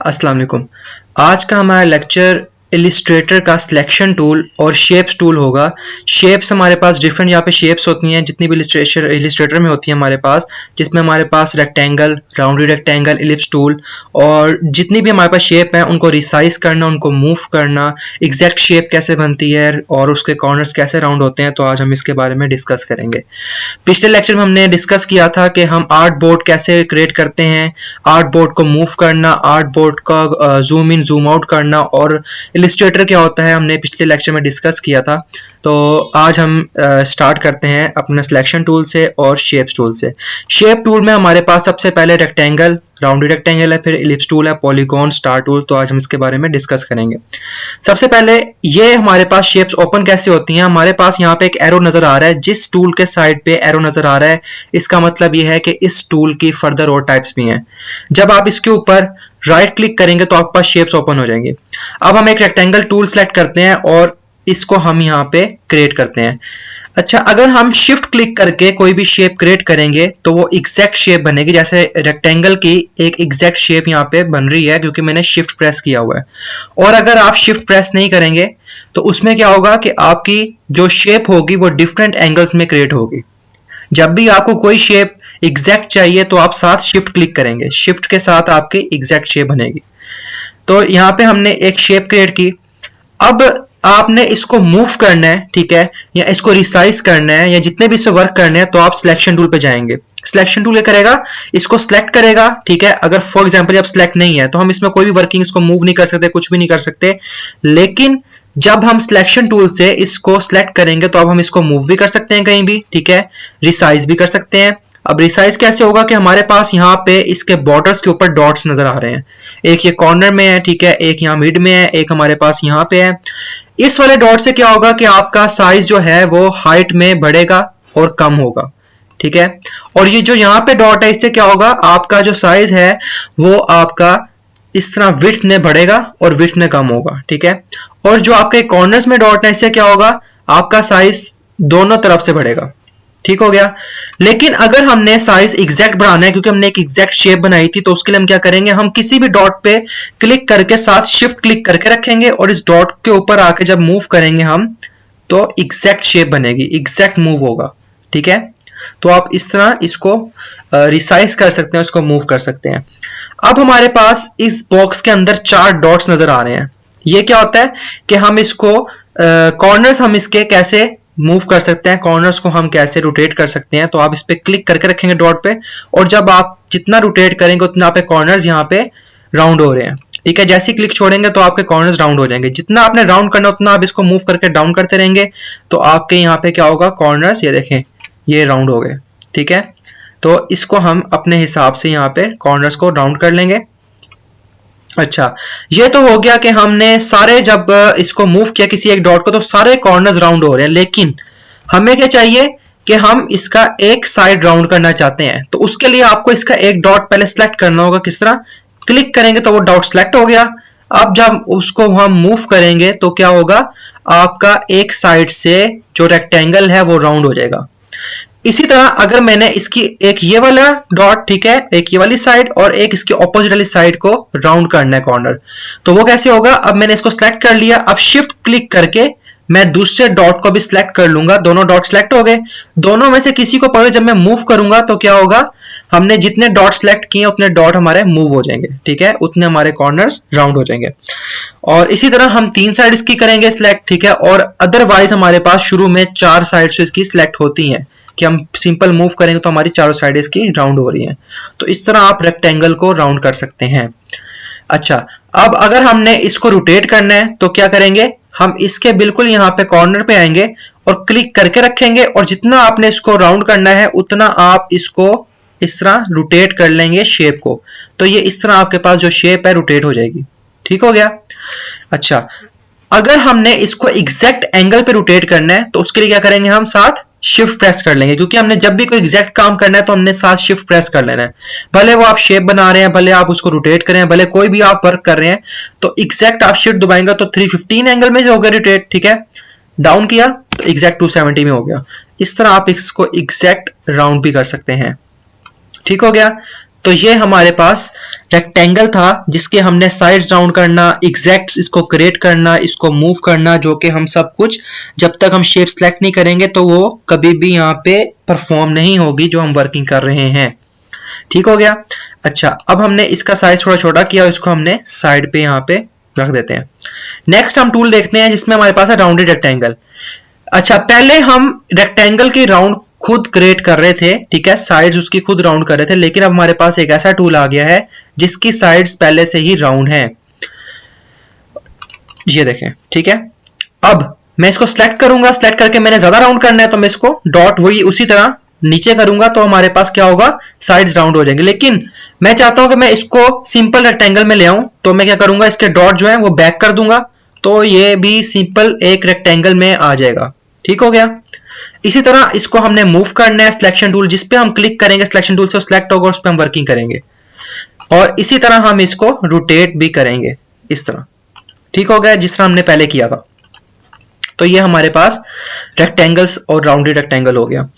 अस्सलाम वालेकुम। आज का हमारा लेक्चर इलिस्ट्रेटर का सिलेक्शन टूल और शेप्स टूल होगा। शेप्स हमारे पास डिफरेंट यहाँ पे शेप्स होती हैं जितनी भी इलिस्ट्रेटर में होती है हमारे पास, जिसमें हमारे पास rectangle, rounded rectangle, ellipse tool और जितनी भी हमारे पास शेप है उनको रिसाइज करना, उनको मूव करना, एग्जैक्ट शेप कैसे बनती है और उसके कॉर्नर्स कैसे राउंड होते हैं, तो आज हम इसके बारे में डिस्कस करेंगे। पिछले लेक्चर में हमने डिस्कस किया था कि हम आर्ट बोर्ड कैसे क्रिएट करते हैं, आर्ट बोर्ड को मूव करना, आर्ट बोर्ड का जूम इन जूम आउट करना और इलिस्ट्रेटर क्या होता है हमने पिछले लेक्चर में डिस्कस किया था। तो आज हम स्टार्ट करते हैं अपने सिलेक्शन टूल से और शेप्स टूल से। शेप टूल में हमारे पास सबसे पहले रेक्टेंगल, राउंडेड रेक्टेंगल है, फिर इलिप्स टूल है, पॉलीगॉन, स्टार टूल। तो आज हम इसके बारे में डिस्कस करेंगे। सबसे पहले ये हमारे पास शेप्स ओपन कैसे होती हैं। हमारे पास यहाँ पे एक एरो नजर आ रहा है, जिस टूल के साइड पे एरो नजर आ रहा है इसका मतलब ये है कि इस टूल की फर्दर और टाइप्स भी हैं। जब आप इसके ऊपर राइट क्लिक करेंगे तो आपके पास शेप्स ओपन हो जाएंगे। अब हम एक रेक्टेंगल टूल सेलेक्ट करते हैं और इसको हम यहाँ पे क्रिएट करते हैं। अच्छा, अगर हम शिफ्ट क्लिक करके कोई भी शेप क्रिएट करेंगे तो वो एग्जैक्ट शेप बनेगी। जैसे रेक्टेंगल की एक एग्जैक्ट शेप यहाँ पे बन रही है क्योंकि मैंने शिफ्ट प्रेस किया हुआ है। और अगर आप शिफ्ट प्रेस नहीं करेंगे तो उसमें क्या होगा कि आपकी जो शेप होगी वो डिफरेंट एंगल्स में क्रिएट होगी। जब भी आपको कोई शेप एग्जैक्ट चाहिए तो आप साथ शिफ्ट क्लिक करेंगे, शिफ्ट के साथ आपकी एग्जैक्ट शेप बनेगी। तो यहाँ पे हमने एक शेप क्रिएट की। अब आपने इसको मूव करना है, ठीक है, या इसको रिसाइज करना है या जितने भी इस पे वर्क करने हैं तो आप सिलेक्शन टूल पे जाएंगे। सिलेक्शन टूल ये करेगा, इसको सिलेक्ट करेगा, ठीक है। अगर फॉर एग्जांपल अब सिलेक्ट नहीं है तो हम इसमें कोई भी वर्किंग इसको मूव नहीं कर सकते, कुछ भी नहीं कर सकते। लेकिन जब हम सिलेक्शन टूल से इसको सिलेक्ट करेंगे तो अब हम इसको मूव भी कर सकते हैं कहीं भी, ठीक है, रिसाइज भी कर सकते हैं। अब रिसाइज कैसे होगा कि हमारे पास यहाँ पे इसके बॉर्डर्स के ऊपर डॉट्स नजर आ रहे हैं। एक ये कॉर्नर में है, ठीक है, एक यहाँ मिड में है, एक हमारे पास यहाँ पे है। इस वाले डॉट से क्या होगा कि आपका साइज जो है वो हाइट में बढ़ेगा और कम होगा, ठीक है। और ये जो यहाँ पे डॉट है इससे क्या होगा, आपका जो साइज है वो आपका इस तरह विड्थ में बढ़ेगा और विड्थ में कम होगा, ठीक है। और जो आपके कॉर्नर्स में डॉट है इससे क्या होगा, आपका साइज दोनों तरफ से बढ़ेगा, ठीक हो गया। लेकिन अगर हमने साइज एग्जैक्ट बढ़ाना है, क्योंकि हमने एक एग्जैक्ट शेप बनाई थी, तो उसके लिए हम क्या करेंगे, हम किसी भी डॉट पे क्लिक करके साथ शिफ्ट क्लिक करके रखेंगे और इस डॉट के ऊपर आके जब मूव करेंगे हम तो एग्जैक्ट शेप बनेगी, एग्जैक्ट मूव होगा, ठीक है। तो आप इस तरह इसको रिसाइज कर सकते हैं, इसको मूव कर सकते हैं। अब हमारे पास इस बॉक्स के अंदर 4 डॉट्स नजर आ रहे हैं। ये क्या होता है कि हम इसको कॉर्नर्स हम इसके कैसे मूव कर सकते हैं, कॉर्नर्स को हम कैसे रोटेट कर सकते हैं। तो आप इस पे क्लिक करके रखेंगे डॉट पे और जब आप जितना रोटेट करेंगे उतना आपके कॉर्नर्स यहाँ पे राउंड हो रहे हैं, ठीक है। जैसे ही क्लिक छोड़ेंगे तो आपके कॉर्नर्स राउंड हो जाएंगे। जितना आपने राउंड करना उतना आप इसको मूव करके डाउन करते रहेंगे तो आपके यहाँ पे क्या होगा, कॉर्नर्स ये देखें ये राउंड हो गए, ठीक है। तो इसको हम अपने हिसाब से यहाँ पे कॉर्नर्स को राउंड कर लेंगे। अच्छा, ये तो हो गया कि हमने सारे जब इसको मूव किया किसी एक डॉट को तो सारे कॉर्नर्स राउंड हो रहे हैं। लेकिन हमें क्या चाहिए कि हम इसका एक साइड राउंड करना चाहते हैं। तो उसके लिए आपको इसका एक डॉट पहले सेलेक्ट करना होगा। किस तरह, क्लिक करेंगे तो वो डॉट सेलेक्ट हो गया। अब जब उसको हम मूव करेंगे तो क्या होगा, आपका एक साइड से जो रेक्टेंगल है वो राउंड हो जाएगा। इसी तरह अगर मैंने इसकी एक ये वाला डॉट, ठीक है, एक ये वाली साइड और एक इसकी ऑपोजिट वाली साइड को राउंड करना है कॉर्नर, तो वो कैसे होगा। अब मैंने इसको सिलेक्ट कर लिया, अब शिफ्ट क्लिक करके मैं दूसरे डॉट को भी सिलेक्ट कर लूंगा। दोनों डॉट सिलेक्ट हो गए। दोनों में से किसी को पकड़ जब मैं मूव करूंगा तो क्या होगा, हमने जितने डॉट सिलेक्ट किए उतने डॉट हमारे मूव हो जाएंगे, ठीक है, उतने हमारे कॉर्नर्स राउंड हो जाएंगे। और इसी तरह हम 3 साइड इसकी करेंगे सिलेक्ट, ठीक है। और अदरवाइज हमारे पास शुरू में 4 साइड से इसकी सिलेक्ट होती हैं कि हम सिंपल मूव करेंगे तो हमारी चारों साइड इसकी राउंड हो रही हैं। तो इस तरह आप रेक्टेंगल को राउंड कर सकते हैं। अच्छा, अब अगर हमने इसको रोटेट करना है तो क्या करेंगे, हम इसके बिल्कुल यहाँ पे कॉर्नर पे आएंगे और क्लिक करके रखेंगे और जितना आपने इसको राउंड करना है उतना आप इसको इस तरह रोटेट कर लेंगे शेप को। तो ये इस तरह आपके पास जो शेप है रोटेट हो जाएगी, ठीक हो गया। अच्छा, अगर हमने इसको एग्जैक्ट एंगल पे रोटेट करना है तो उसके लिए क्या करेंगे, हम साथ शिफ्ट प्रेस कर लेंगे। क्योंकि हमने जब भी कोई एग्जैक्ट काम करना है तो हमने साथ शिफ्ट प्रेस कर लेना है। भले वो आप शेप बना रहे हैं, भले आप उसको रोटेट करें, भले कोई भी आप वर्क कर रहे हैं, तो एग्जैक्ट आप शिफ्ट दबाएंगे तो 315 एंगल में से हो गया रोटेट, ठीक है। डाउन किया तो एग्जैक्ट 270 में हो गया। इस तरह आप इसको एग्जैक्ट राउंड भी कर सकते हैं, ठीक हो गया। तो ये हमारे पास रेक्टेंगल था जिसके हमने साइड्स राउंड करना, एग्जैक्ट इसको क्रिएट करना, इसको मूव करना, जो कि हम सब कुछ जब तक हम शेप सेलेक्ट नहीं करेंगे तो वो कभी भी यहाँ पे परफॉर्म नहीं होगी जो हम वर्किंग कर रहे हैं। ठीक हो गया। अच्छा, अब हमने इसका साइज थोड़ा छोटा किया और इसको हमने साइड पे यहाँ पे रख देते हैं। नेक्स्ट हम टूल देखते हैं जिसमें हमारे पास है राउंडेड रेक्टेंगल। अच्छा, पहले हम रेक्टेंगल की राउंड खुद क्रिएट कर रहे थे, ठीक है, साइड्स उसकी खुद राउंड कर रहे थे, लेकिन अब हमारे पास एक ऐसा टूल आ गया है जिसकी साइड्स पहले से ही राउंड हैं। ये देखें, ठीक है। अब मैं इसको सिलेक्ट करूंगा, सिलेक्ट करके मैंने ज्यादा राउंड करना है तो मैं इसको डॉट वही उसी तरह नीचे करूंगा तो हमारे पास क्या होगा, साइड्स राउंड हो जाएंगे। लेकिन मैं चाहता हूं कि मैं इसको सिंपल रेक्टेंगल में ले आऊं, तो मैं क्या करूंगा, इसके डॉट जो है वो बैक कर दूंगा तो ये भी सिंपल एक रेक्टेंगल में आ जाएगा। ठीक हो गया। इसी तरह इसको हमने मूव करना है, सिलेक्शन टूल जिस पे हम क्लिक करेंगे सिलेक्शन टूल से सिलेक्ट होगा, उस पर हम वर्किंग करेंगे। और इसी तरह हम इसको रोटेट भी करेंगे इस तरह। ठीक हो गया, जिस तरह हमने पहले किया था। तो ये हमारे पास रेक्टेंगल्स और राउंडेड रेक्टेंगल हो गया।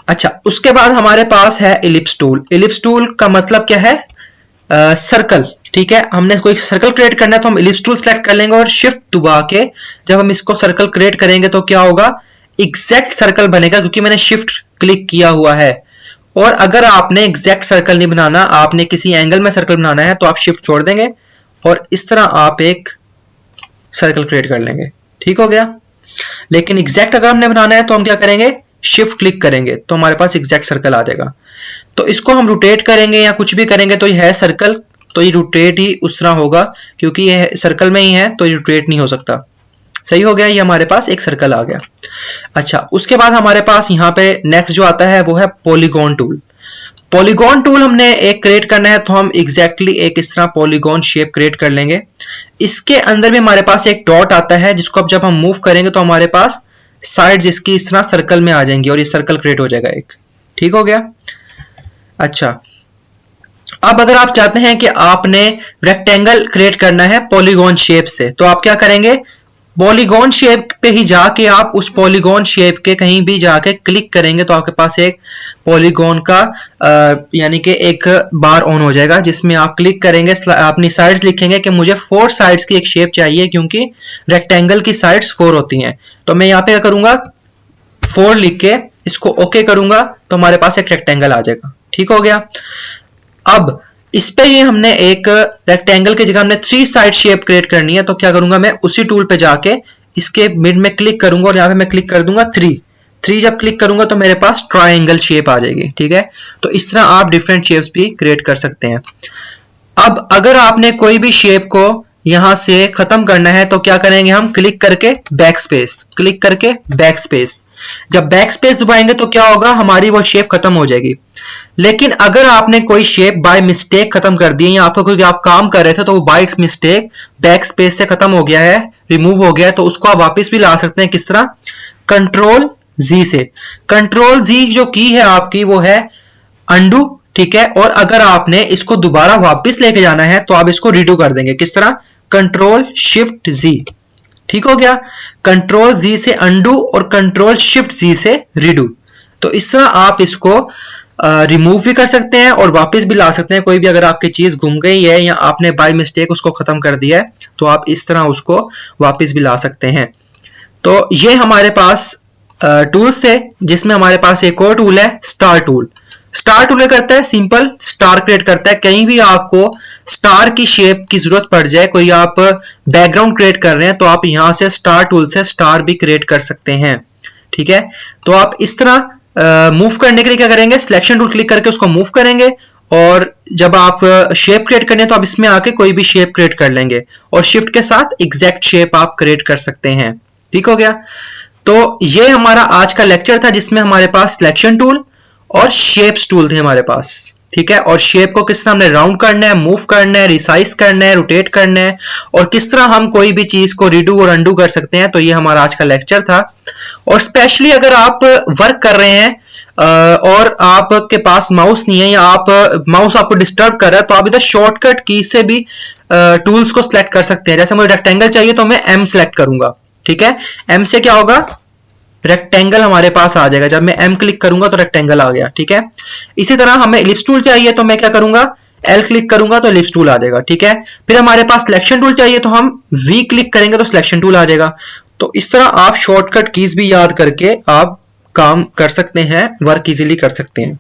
अच्छा, उसके बाद हमारे पास है इलिप्स टूल। इलिप्स टूल का मतलब क्या है, सर्कल। ठीक है, हमने कोई सर्कल क्रिएट करना है तो हम इलिप्स टूल सेलेक्ट कर लेंगे और शिफ्ट दबा के जब हम इसको सर्कल क्रिएट करेंगे तो क्या होगा, एग्जैक्ट सर्कल बनेगा क्योंकि मैंने शिफ्ट क्लिक किया हुआ है। और अगर आपने एग्जैक्ट सर्कल नहीं बनाना, आपने किसी एंगल में सर्कल बनाना है तो आप शिफ्ट छोड़ देंगे और इस तरह आप एक सर्कल क्रिएट कर लेंगे। ठीक हो गया। लेकिन एग्जैक्ट अगर हमने बनाना है तो हम क्या करेंगे, शिफ्ट क्लिक करेंगे तो हमारे पास एग्जैक्ट सर्कल आ जाएगा। तो इसको हम रोटेट करेंगे या कुछ भी करेंगे तो ये है सर्कल, तो ये रोटेट ही उस तरह होगा क्योंकि ये सर्कल में ही है तो ये रोटेट नहीं हो सकता। सही हो गया, ये हमारे पास एक सर्कल आ गया। अच्छा, उसके बाद हमारे पास यहाँ पे नेक्स्ट जो आता है वो है पॉलीगॉन टूल। पॉलीगॉन टूल हमने एक क्रिएट करना है तो हम एग्जैक्टली एक इस तरह पॉलीगॉन शेप क्रिएट कर लेंगे। इसके अंदर भी हमारे पास एक डॉट आता है जिसको अब जब हम मूव करेंगे तो हमारे पास साइड्स इसकी इस तरह सर्कल में आ जाएंगी और ये सर्कल क्रिएट हो जाएगा एक। ठीक हो गया। अच्छा, अब अगर आप चाहते हैं कि आपने रेक्टेंगल क्रिएट करना है पॉलीगॉन शेप से तो आप क्या करेंगे, पॉलीगॉन शेप पे ही जाके आप उस पॉलीगॉन शेप के कहीं भी जाके क्लिक करेंगे तो आपके पास एक पॉलीगॉन का यानी कि एक बार ऑन हो जाएगा जिसमें आप क्लिक करेंगे, अपनी साइड्स लिखेंगे कि मुझे 4 साइड्स की एक शेप चाहिए क्योंकि रेक्टेंगल की साइड्स 4 होती हैं। तो मैं यहाँ पे क्या करूंगा, 4 लिख के इसको ओके करूंगा तो हमारे पास एक रेक्टेंगल आ जाएगा। ठीक हो गया। अब इस पे ही हमने एक रेक्टेंगल की जगह हमने 3 साइड शेप क्रिएट करनी है तो क्या करूंगा, मैं उसी टूल पे जाके इसके मिड में क्लिक करूंगा और यहाँ पे मैं क्लिक कर दूंगा 3 जब क्लिक करूंगा तो मेरे पास ट्रायंगल शेप आ जाएगी। ठीक है, तो इस तरह आप डिफरेंट शेप्स भी क्रिएट कर सकते हैं। अब अगर आपने कोई भी शेप को यहां से खत्म करना है तो क्या करेंगे, हम क्लिक करके बैक स्पेस, क्लिक करके बैक स्पेस। जब बैक स्पेस दबाएंगे तो क्या होगा, हमारी वो शेप खत्म हो जाएगी। लेकिन अगर आपने कोई शेप बाय मिस्टेक खत्म कर दी है या आपको कोई आप काम कर रहे थे तो वो बाय मिस्टेक बैक स्पेस से खत्म हो गया है, रिमूव हो गया है, तो उसको आप वापस भी ला सकते हैं। किस तरह, कंट्रोल जी से। कंट्रोल जी जो की है आपकी वो है अंडू। ठीक है, और अगर आपने इसको दोबारा वापस लेके जाना है तो आप इसको रीडू कर देंगे। किस तरह, कंट्रोल शिफ्ट जी। ठीक हो गया, कंट्रोल जी से अंडू और कंट्रोल शिफ्ट जी से रीडू। तो इस तरह आप इसको रिमूव भी कर सकते हैं और वापस भी ला सकते हैं। कोई भी अगर आपकी चीज गुम गई है या आपने बाय मिस्टेक उसको खत्म कर दिया है तो आप इस तरह उसको वापस भी ला सकते हैं। तो ये हमारे पास टूल्स थे जिसमें हमारे पास एक और टूल है स्टार टूल। स्टार टूल करता है सिंपल स्टार क्रिएट करता है। कहीं भी आपको स्टार की शेप की जरूरत पड़ जाए, कोई आप बैकग्राउंड क्रिएट कर रहे हैं तो आप यहां से स्टार टूल से स्टार भी क्रिएट कर सकते हैं। ठीक है, तो आप इस तरह मूव करने के लिए क्या करेंगे, सिलेक्शन टूल क्लिक करके उसको मूव करेंगे और जब आप शेप क्रिएट करनी है तो आप इसमें आके कोई भी शेप क्रिएट कर लेंगे और शिफ्ट के साथ एग्जैक्ट शेप आप क्रिएट कर सकते हैं। ठीक हो गया। तो ये हमारा आज का लेक्चर था जिसमें हमारे पास सिलेक्शन टूल और शेप्स टूल थे हमारे पास। ठीक है, और शेप को किस तरह हमने राउंड करना है, मूव करना है, रिसाइज करना है, रोटेट करना है और किस तरह हम कोई भी चीज को रीडू और अंडू कर सकते हैं। तो ये हमारा आज का लेक्चर था। और स्पेशली अगर आप वर्क कर रहे हैं और आपके पास माउस नहीं है या आप माउस आपको डिस्टर्ब कर रहा है तो आप इधर शॉर्टकट की से भी टूल्स को सिलेक्ट कर सकते हैं। जैसे मुझे रेक्टेंगल चाहिए तो मैं एम सिलेक्ट करूंगा। ठीक है, एम से क्या होगा, रेक्टेंगल हमारे पास आ जाएगा। जब मैं एम क्लिक करूंगा तो रेक्टेंगल आ गया। ठीक है, इसी तरह हमें इलिप्स टूल चाहिए तो मैं क्या करूंगा, एल क्लिक करूंगा तो एलिप्स टूल आ जाएगा, ठीक है। फिर हमारे पास सिलेक्शन टूल चाहिए तो हम वी क्लिक करेंगे तो सिलेक्शन टूल आ जाएगा। तो इस तरह आप शॉर्टकट कीज भी याद करके आप काम कर सकते हैं, वर्क इजीली कर सकते हैं।